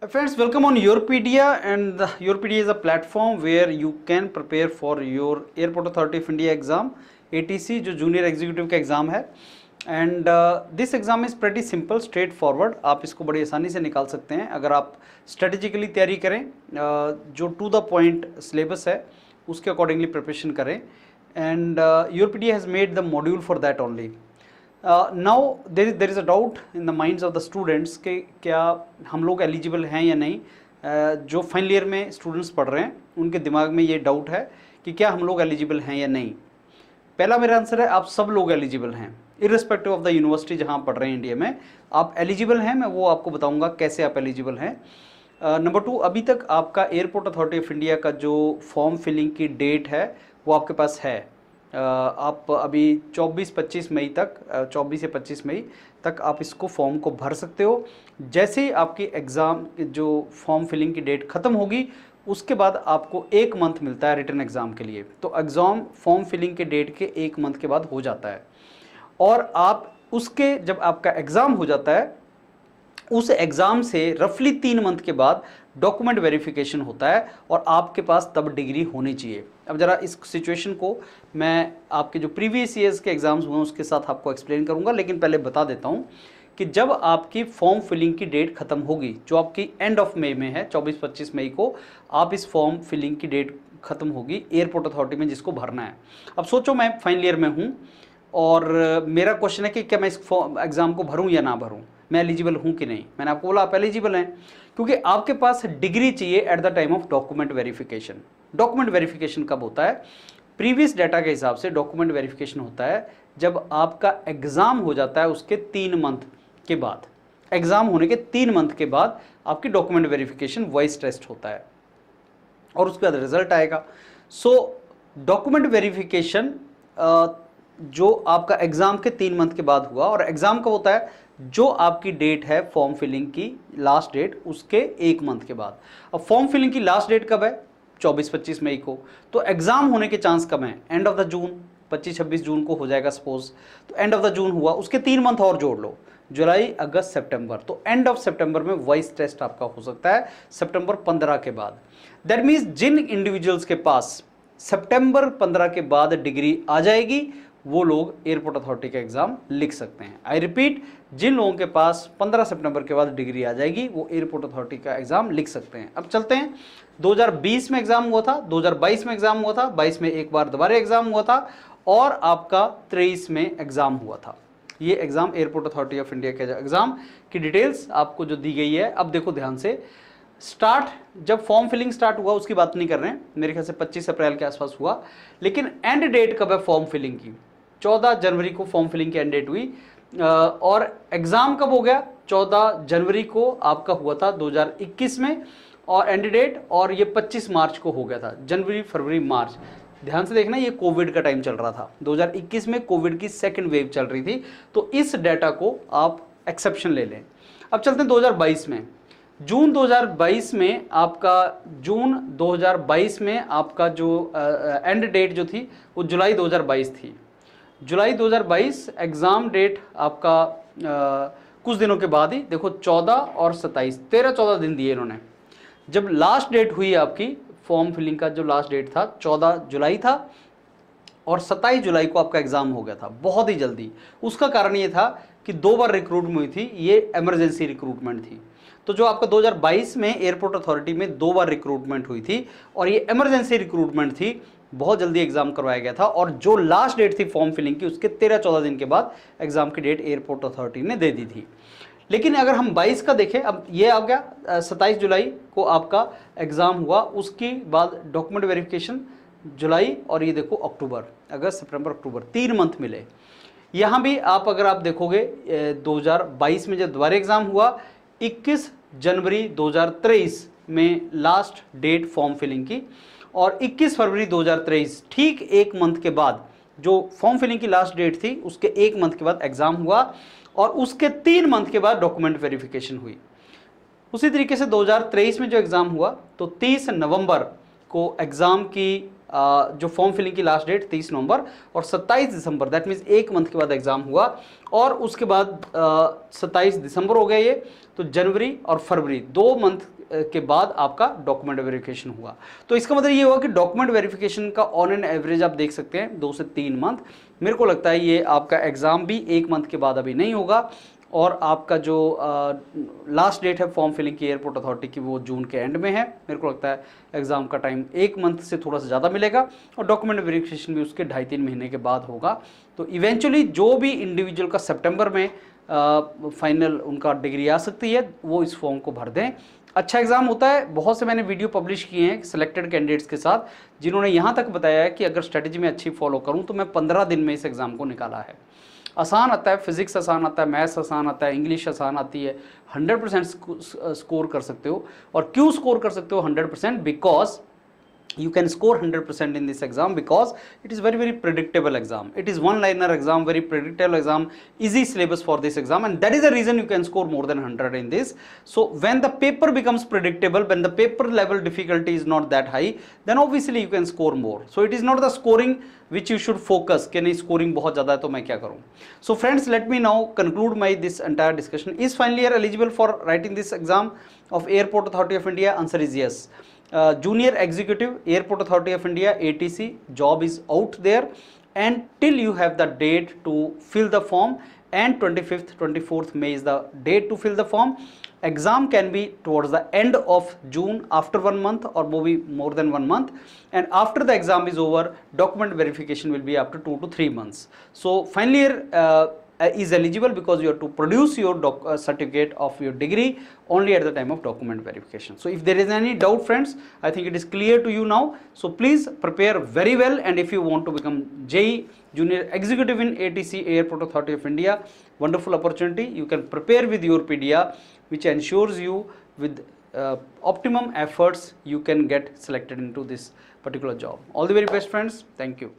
Friends, welcome on Yourpedia, and Yourpedia is a platform where you can prepare for your Airport Authority of India exam, ATC, जो junior executive का exam है. And this exam is pretty simple, straight forward. आप इसको बड़ी आसानी से निकाल सकते हैं अगर आप स्ट्रेटेजिकली तैयारी करें, जो टू द पॉइंट सिलेबस है उसके अकॉर्डिंगली प्रिपरेशन करें. And Yourpedia has made the module for that only. Now there is a doubt in the minds of the students कि क्या हम लोग एलिजिबल हैं या नहीं. जो फाइनल ईयर में स्टूडेंट्स पढ़ रहे हैं उनके दिमाग में ये डाउट है कि क्या हम लोग एलिजिबल हैं या नहीं. पहला मेरा आंसर है, आप सब लोग एलिजिबल हैं, इर्रेस्पेक्टिव ऑफ द यूनिवर्सिटी जहाँ पढ़ रहे हैं इंडिया में. आप एलिजिबल हैं, मैं वो आपको बताऊँगा कैसे आप एलिजिबल हैं. नंबर टू, अभी तक आपका एयरपोर्ट अथॉरिटी ऑफ इंडिया का जो फॉर्म फिलिंग की डेट है वो आपके पास है. आप अभी 24-25 मई तक, 24 या 25 मई तक आप इसको फॉर्म को भर सकते हो. जैसे ही आपकी एग्ज़ाम जो फॉर्म फिलिंग की डेट ख़त्म होगी उसके बाद आपको 1 मंथ मिलता है रिटर्न एग्ज़ाम के लिए. तो एग्ज़ाम फॉर्म फिलिंग के डेट के 1 मंथ के बाद हो जाता है. और आप उसके जब आपका एग्ज़ाम हो जाता है उस एग्ज़ाम से रफली 3 मंथ के बाद डॉक्यूमेंट वेरिफिकेशन होता है और आपके पास तब डिग्री होनी चाहिए. अब ज़रा इस सिचुएशन को मैं आपके जो प्रीवियस ईयर्स के एग्ज़ाम्स हुए उसके साथ आपको एक्सप्लेन करूंगा, लेकिन पहले बता देता हूं कि जब आपकी फॉर्म फिलिंग की डेट ख़त्म होगी, जो आपकी एंड ऑफ मई में है, 24-25 मई को आप इस फॉर्म फिलिंग की डेट ख़त्म होगी एयरपोर्ट अथॉरिटी में जिसको भरना है. अब सोचो मैं फाइनल ईयर में हूँ और मेरा क्वेश्चन है कि क्या मैं इस एग्ज़ाम को भरूँ या ना भरूँ, मैं एलिजिबल हूँ कि नहीं. मैंने आपको बोला आप एलिजिबल हैं क्योंकि आपके पास डिग्री चाहिए at the time of document verification. Document verification कब होता है? प्रीवियस डाटा के हिसाब से डॉक्यूमेंट वेरिफिकेशन होता है जब आपका एग्ज़ाम हो जाता है उसके 3 मंथ के बाद. एग्ज़ाम होने के 3 मंथ के बाद आपकी डॉक्यूमेंट वेरिफिकेशन वॉइस टेस्ट होता है और उसके बाद रिजल्ट आएगा. सो डॉक्यूमेंट वेरिफिकेशन जो आपका एग्ज़ाम के 3 मंथ के बाद हुआ, और एग्ज़ाम कब होता है? जो आपकी डेट है फॉर्म फिलिंग की लास्ट डेट उसके 1 मंथ के बाद. अब फॉर्म फिलिंग की लास्ट डेट कब है? 24-25 मई को. तो एग्ज़ाम होने के चांस कम है एंड ऑफ द जून, 25-26 जून को हो जाएगा सपोज. तो एंड ऑफ द जून हुआ, उसके 3 मंथ और जोड़ लो, जुलाई अगस्त सितंबर. तो एंड ऑफ सितंबर में वॉइस टेस्ट आपका हो सकता है सितंबर 15 के बाद. दैट मीन्स जिन इंडिविजुअल्स के पास सितंबर 15 के बाद डिग्री आ जाएगी वो लोग एयरपोर्ट अथॉरिटी का एग्ज़ाम लिख सकते हैं. आई रिपीट, जिन लोगों के पास 15 सितंबर के बाद डिग्री आ जाएगी वो एयरपोर्ट अथॉरिटी का एग्ज़ाम लिख सकते हैं. अब चलते हैं, 2020 में एग्ज़ाम हुआ था, 2022 में एग्ज़ाम हुआ था, 22 में एक बार दोबारा एग्ज़ाम हुआ था और आपका 23 में एग्ज़ाम हुआ था. ये exam airport authority of India के एग्ज़ाम की डिटेल्स आपको जो दी गई है. अब देखो ध्यान से, स्टार्ट जब फॉर्म फिलिंग स्टार्ट हुआ उसकी बात नहीं कर रहे हैं, मेरे ख्याल से 25 अप्रैल के आसपास हुआ, लेकिन एंड डेट कब है फॉर्म फिलिंग की? 14 जनवरी को फॉर्म फिलिंग की एंड डेट हुई. और एग्ज़ाम कब हो गया? 14 जनवरी को आपका हुआ था 2021 में, और एंड डेट और ये 25 मार्च को हो गया था. जनवरी, फरवरी, मार्च. ध्यान से देखना, ये कोविड का टाइम चल रहा था. 2021 में कोविड की सेकेंड वेव चल रही थी, तो इस डाटा को आप एक्सेप्शन ले लें. अब चलते हैं 2022 में. जून 2022 में आपका जो एंड डेट जो थी वो जुलाई 2022 थी. जुलाई 2022 एग्ज़ाम डेट आपका कुछ दिनों के बाद ही, देखो 14 और 27, 13-14 दिन दिए इन्होंने. जब लास्ट डेट हुई आपकी फॉर्म फिलिंग का, जो लास्ट डेट था 14 जुलाई था और 27 जुलाई को आपका एग्ज़ाम हो गया था, बहुत ही जल्दी. उसका कारण ये था कि 2 बार रिक्रूटमेंट हुई थी, ये इमरजेंसी रिक्रूटमेंट थी. तो जो आपका 2022 में एयरपोर्ट अथॉरिटी में 2 बार रिक्रूटमेंट हुई थी और ये इमरजेंसी रिक्रूटमेंट थी, बहुत जल्दी एग्जाम करवाया गया था. और जो लास्ट डेट थी फॉर्म फिलिंग की उसके 13-14 दिन के बाद एग्जाम की डेट एयरपोर्ट अथॉरिटी ने दे दी थी. लेकिन अगर हम 22 का देखें, अब ये आ गया 27 जुलाई को आपका एग्ज़ाम हुआ, उसके बाद डॉक्यूमेंट वेरिफिकेशन जुलाई, और ये देखो अक्टूबर, अगस्त, सितंबर, अक्टूबर, 3 मंथ मिले. यहाँ भी अगर आप देखोगे 2022 में जब दोबारा एग्ज़ाम हुआ 21 जनवरी 2023 में लास्ट डेट फॉर्म फिलिंग की, और 21 फरवरी 2023 ठीक 1 मंथ के बाद जो फॉर्म फिलिंग की लास्ट डेट थी उसके 1 मंथ के बाद एग्ज़ाम हुआ और उसके 3 मंथ के बाद डॉक्यूमेंट वेरिफिकेशन हुई. उसी तरीके से 2023 में जो एग्ज़ाम हुआ तो 30 नवंबर को एग्ज़ाम की जो फॉर्म फिलिंग की लास्ट डेट 30 नवंबर और 27 दिसंबर, दैट मीन्स एक मंथ के बाद एग्जाम हुआ। और उसके बाद 27 दिसंबर हो गया ये, तो जनवरी और फरवरी 2 मंथ के बाद आपका डॉक्यूमेंट वेरिफिकेशन हुआ। तो इसका मतलब ये हुआ कि डॉक्यूमेंट वेरिफिकेशन का ऑन एन एवरेज आप देख सकते हैं 2 से 3 मंथ। मेरे को लगता है ये आपका एग्जाम भी 1 मंथ के बाद अभी नहीं होगा, और आपका जो लास्ट डेट है फॉर्म फिलिंग की एयरपोर्ट अथॉरिटी की वो जून के एंड में है। मेरे को लगता है एग्जाम का टाइम 1 मंथ से थोड़ा सा ज़्यादा मिलेगा, और डॉक्यूमेंट वेरिफिकेशन भी उसके 2.5-3 महीने के बाद होगा। तो इवेंचुअली जो भी इंडिविजुअल का सितंबर में फाइनल उनका डिग्री आ सकती है, वो इस फॉर्म को भर दें। अच्छा एग्जाम होता है। बहुत से मैंने वीडियो पब्लिश किए हैं सिलेक्टेड कैंडिडेट्स के साथ, जिन्होंने यहाँ तक बताया है कि अगर स्ट्रेटजी में अच्छी फॉलो करूँ तो मैं 15 दिन में इस एग्ज़ाम को निकाला है। आसान आता है, फिजिक्स आसान आता है, मैथ्स आसान आता है, इंग्लिश आसान आती है, 100% स्कोर कर सकते हो। और क्यों स्कोर कर सकते हो 100%? Because you can score 100% in this exam, because it is very predictable exam. It is one liner exam, very predictable exam, easy syllabus for this exam, and that is the reason you can score more than 100 in this. So when the paper becomes predictable, when the paper level difficulty is not that high, then obviously you can score more. So it is not the scoring which you should focus कि नहीं scoring बहुत ज़्यादा है तो मैं क्या करूँ. So friends, let me now conclude my this entire discussion. Is final year eligible for writing this exam of Airport Authority of India? Answer is yes. Junior Executive, Airport Authority of India, ATC, job is out there, and till you have the date to fill the form, and 25th 24th May is the date to fill the form. Exam can be towards the end of June, after 1 month, or maybe more than 1 month, and after the exam is over, document verification will be after 2 to 3 months. So final year is eligible because you have to produce your certificate of your degree only at the time of document verification. So if there is any doubt, friends, I think it is clear to you now. So please prepare very well, and if you want to become JEE Junior Executive in ATC, Airport Authority of India, wonderful opportunity. You can prepare with YourPedia, which ensures you with optimum efforts you can get selected into this particular job. All the very best, friends. Thank you.